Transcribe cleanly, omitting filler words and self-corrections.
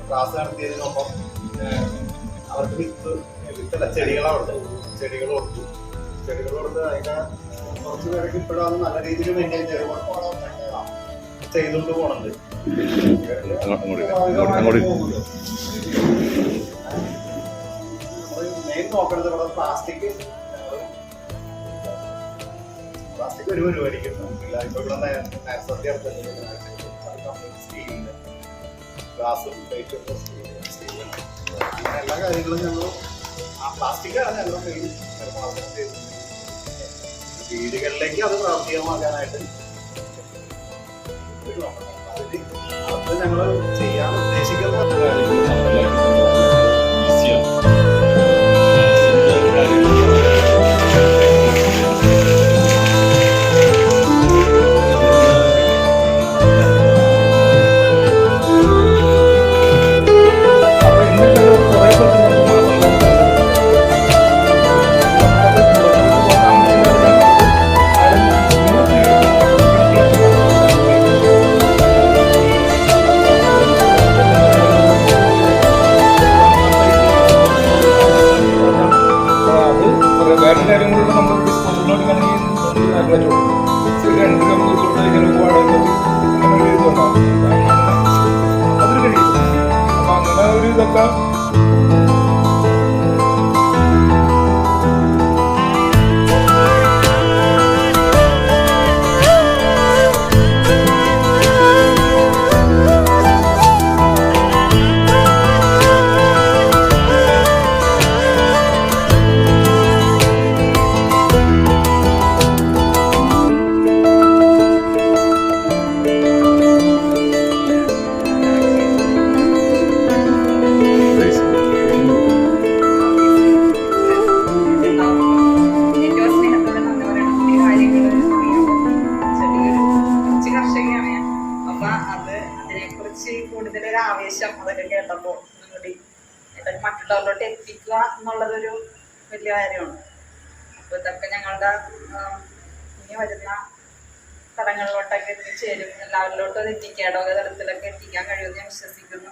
Class നടത്തിയതിനൊപ്പം അവർക്ക് വിത്തല്ല ചെടികൾ കൊടുത്ത് അതിന്റെ കുറച്ച് പേരൊക്കെ ഇപ്പോഴും അത് നല്ല രീതിയിൽ മെയിൻറ്റെയിൻ ചെയ്തുകൊണ്ട് പോകണുണ്ട്. മെയിൻ നോക്കേണ്ടത് ഇവിടെ പ്ലാസ്റ്റിക് ഒരു പരിപാടിക്കും നമുക്കില്ല. ഇപ്പൊ ഇവിടെ നേരത്തെ സ്റ്റീലിന്റെ ഗ്ലാസും പ്ലേറ്റും അങ്ങനെ എല്ലാ കാര്യങ്ങളും ഞങ്ങൾ ആ പ്ലാസ്റ്റിക്കാണ് ഞങ്ങൾ മെയിൻ വീടുകളിലേക്ക് അത് പ്രാവർത്തികമാക്കാനായിട്ട് അത് ഞങ്ങൾ ചെയ്യാൻ ഉദ്ദേശിക്കുന്നത്. കൂടുതലൊരു ആവേശം അതൊക്കെ കേട്ടപ്പോൾ ഒന്നുകൂടി മറ്റുള്ളവരിലോട്ട് എത്തിക്കുക എന്നുള്ളതൊരു വലിയ കാര്യമാണ്. അപ്പോൾ ഇതൊക്കെ ഞങ്ങളുടെ ഇനി വരുന്ന സ്ഥലങ്ങളിലോട്ടൊക്കെ എത്തിച്ചേരും, എല്ലാവരിലോട്ടും അത് എത്തിക്കുക, ഇടവക തലത്തിലൊക്കെ എത്തിക്കാൻ കഴിയുമെന്ന് ഞാൻ വിശ്വസിക്കുന്നു.